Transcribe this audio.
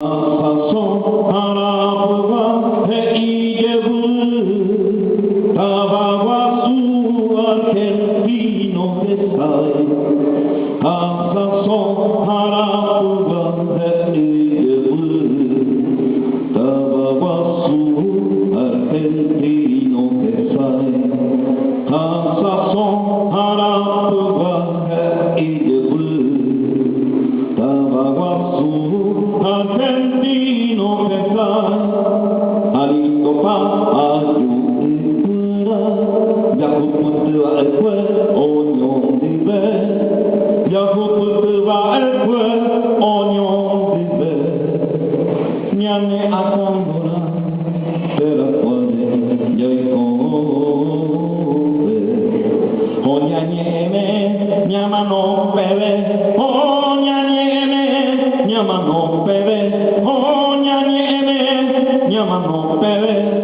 Façon Arap'la ve iyice bu Tavava su argentino vestai Façon Arap'la ve iyice bu Tavava su argentino vestai Façon Arap'la ve iyice bu Tavava su argentino che fai alito pa ajura jago putra ekwe onyon dibe jago putra ekwe onyon dibe nyane akan dora terapone joiko onyanyeme nyamano pere onyanyeme nyamano pere, oh nyanyeme, nyamano pere.